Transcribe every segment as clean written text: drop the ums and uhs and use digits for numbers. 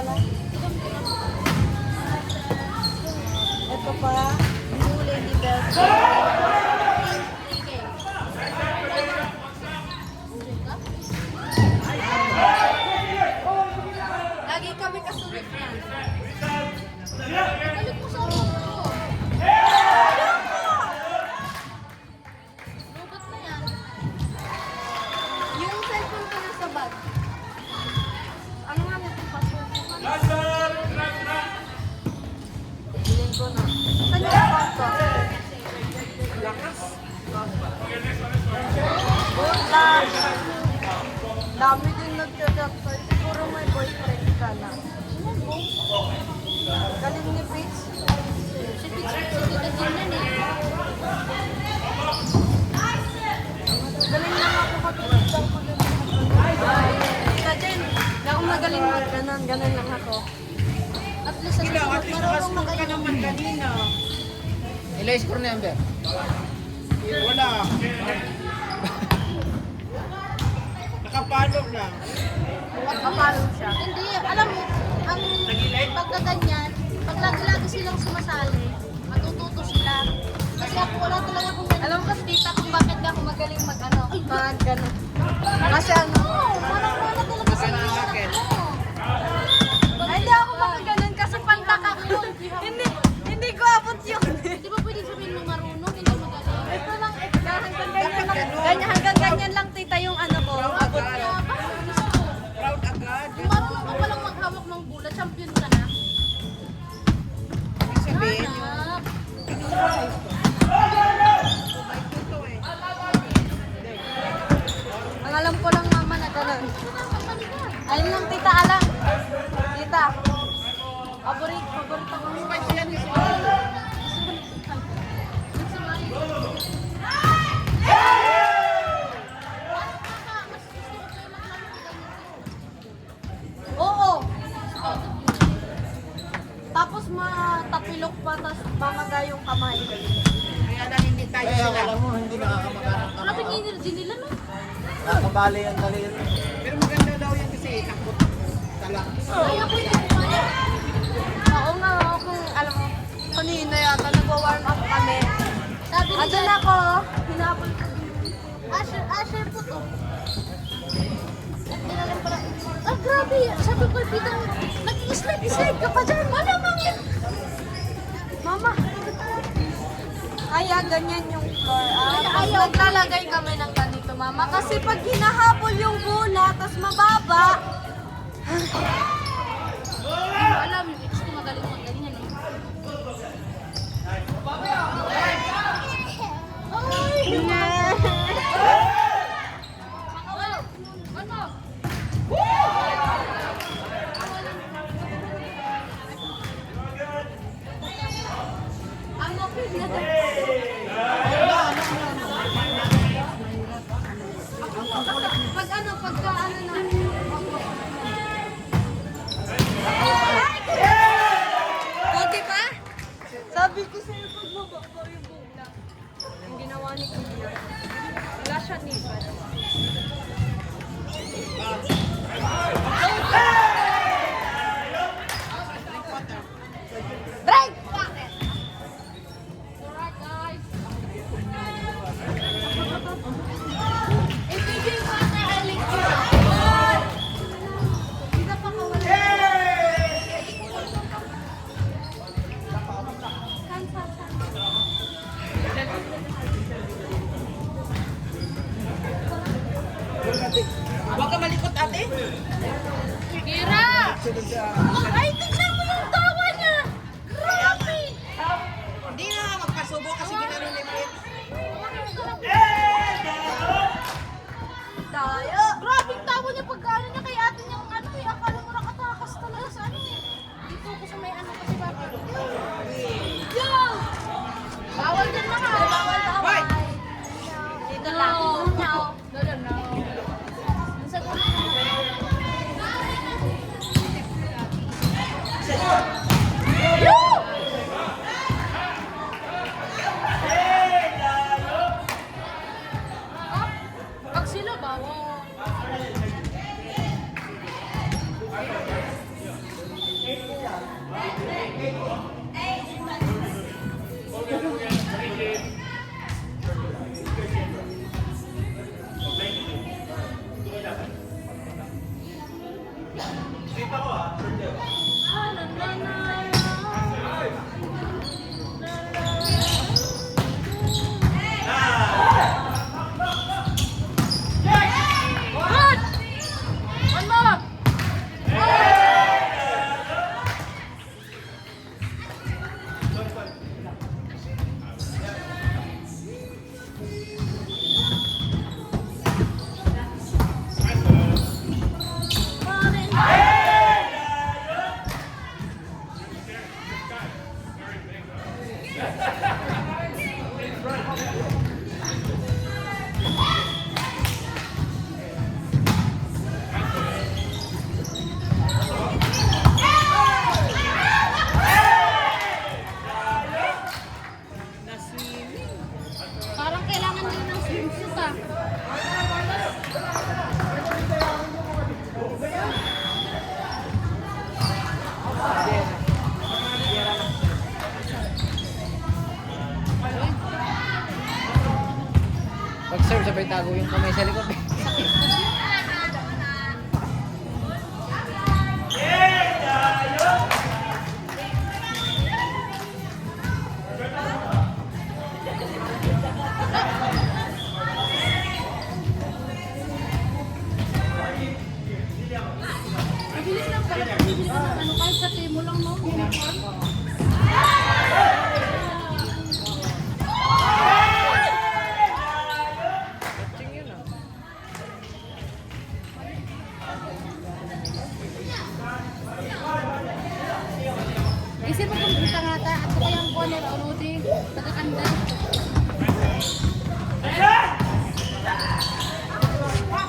pala. Ito pa, New Lady Bells. Lagi kami kasunod na. Balik mo sa ako. Robot na yan. Yung cellphone ko nasa bag. Ano nga nito password ko? Bilhin ko na. Saan yung account ko? Butas! Dami din nagchat-chat sa'yo. Siguro may boyfriend ka na. Galing ni Peach. Si Peach, si Tita Jen yan eh. Galing lang ako mag-ibang ko din. Tita Jen, hindi ako magaling mag-ganon. Ganon lang ako. At least sa susunod, marunong magaling naman kanina. Ilang score na yan, Ber? Wala. Nakapalo lang. Nakapalo siya. Hindi, alam mo, ang pagkaganyan, pag lagi-lagi silang sumasali, matututo sila. Kasi ako wala talaga kung ganyan. Alam mo kasi tita kung bakit ako magaling mag-ano, mag-ano. Kasi ano, parang wala talaga sa iyo. Hindi ako makaganon kasi pantaka ko. Hindi ko abot yun. Di ba pwede sabihin mo marunong, hindi magaling? Ito lang, hanggang ganyan lang tita yung ano ko, abot ko. Proud agad. Kung marunong ka palang maghawak ng bola, champion ka na. Ibig sabihin yung Anak. Ang alam ko lang mama na gano'n. Ayun lang tita, alam. Tita. Paborito ko. Oo. Tapos matapilok pa, tapos mamaga yung kamay. kaya lang hindi tayo Kaya sila. alam mo, hindi nakakamagana. Grabe yung energy nila, no? Nakabali ang daliri. Pero maganda daw yan kasi takot talang. Ay, ako yung kumaya. Oo nga, kung alam mo, kanina yata nag-warm up kami. Sabi ni Andun ako, hinabol ko. Asher po to. Dinalang pala. Ah, grabe. Sabi ko, bidang, nag-slide ka pa dyan. Malamang yan. Mama. Kaya ganyan yung floor. Tapos naglalagay kami ng ganito, mama. Kasi pag hinahabol yung bola, tapos mababa. Alam, yung ex ko magaling mag ganyan eh. Pagka ano na. Konti pa? Sabi ko sa'yo, pag mababa yung bola. Yung ginawa ni Kuya. Wala siya nipan. Break! Bakit? Alright guys. Ito yung water electric. Hindi pa kawala. Huwag ka malikot ate. Kira! Ay, tignan mo yung tawa niya! Grabe! Hindi na magpasubo kasi ginano ni Prince. Tayo! Grabe yung tawa niya pagkano niya kay ate niyang ano eh. Akala mo nakatakas talaga sa ano eh. Dito ko sa may ano kasi bakit. Yo! Bawal din mga! Bawal Hoy! Dito lang. No. No. Sa One more! Parang kailangan din ng swimsuit ah. Pag-serve, sabay tago yung kamay sa likod. Mabilis lang pala. Mabilis lang. Ano kahit sa temo lang no? Isip mo kung kita nga ta, ato kayang kuha nila Rudy, tagakanda.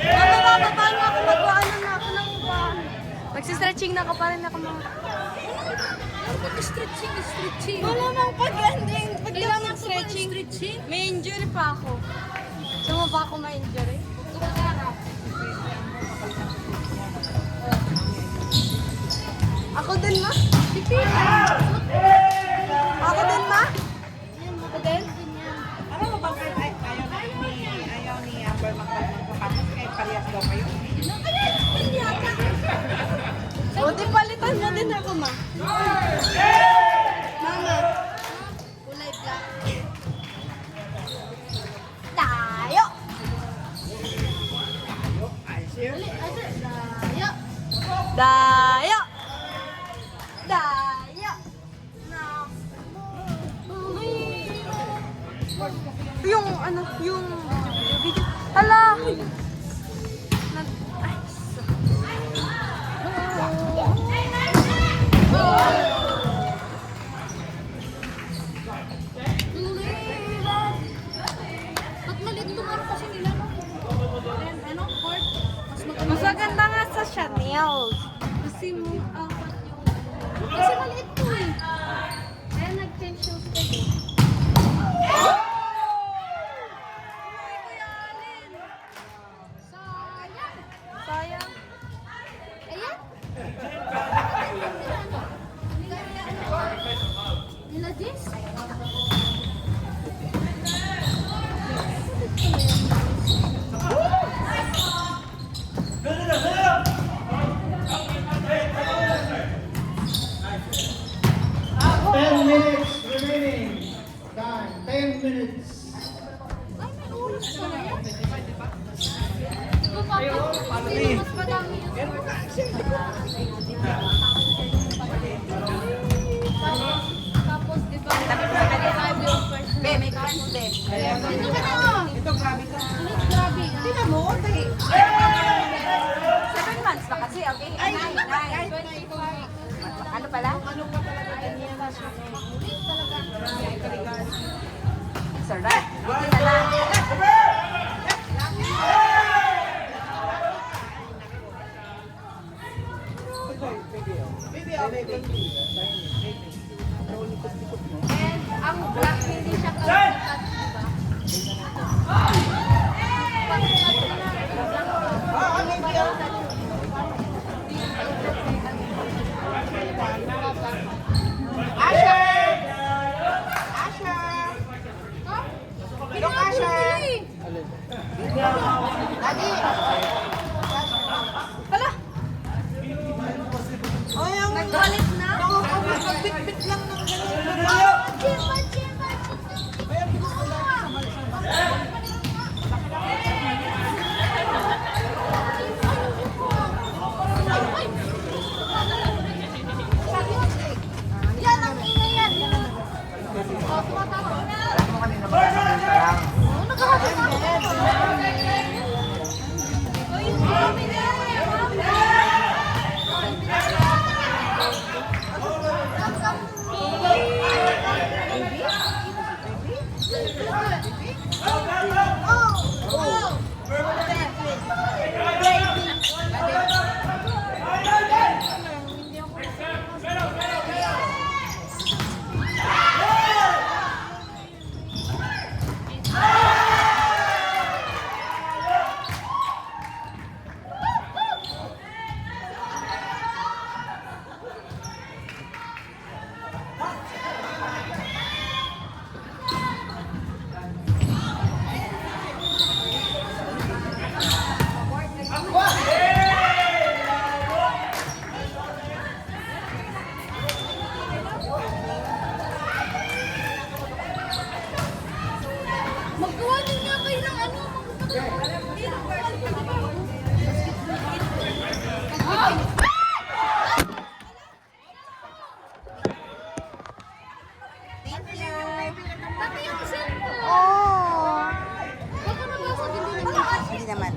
Mama, paano ako magpaano na ako ng iba? Magsistretching na ka pa rin ako mga... Ano pag-stretching? Wala nang pag-ending. Kailangan ng stretching. May injury pa ako. Saan mo ba ako ma-injury? Ako din, ma? Ako din, ma? Ako din? Alam mo bang ayaw ni Amber magpapatid kay parehas daw kayo? Buti palitan mo din ako, ma. Mama. Kulay black. Tayo! Ulit, tayo! Dayo! Dayo! Yung ano, yung video. Hala! Ay, ba't malit tumaro kasi nila, no? Ano, court? Mas maganda nga sa Chanel. Kasi mo, apat yung... Kasi maliit to eh. Kaya nag-change yung schedule. Sayang. Sayang. Ayan. Nila Jess? Time, 10 minutes. Ay, may oras na yan. Di ba, Papa? Mas madami yung tapos, di ba? Yung first Be, may cards din. Ito ka na. Ito, grabe to. Grabe. Tingnan mo, okay. 7 months pa kasi, okay? Ay, Nine. kahit Ano pala? ano pa talaga ganyan. Sarap. Hindi na lang. Baby, oh, baby. And ang black hindi siya kalimutan, di ba? Nagbalit na? Magbitbit lang ng gano'n. Yan ang ingay yan. Oh, tumatawag na. Oh, nagkakasama ko. Uy, mami na. Maggawa din nga kayo ng ano, Hindi naman.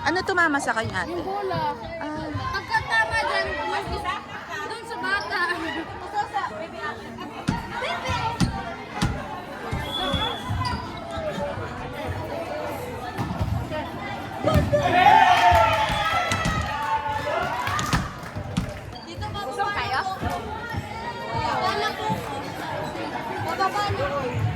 Ano tumama sa kanya? yung bola. Pagkatama dyan, doon sa bata. Dito ba? Busog kayo? Bababa niyo.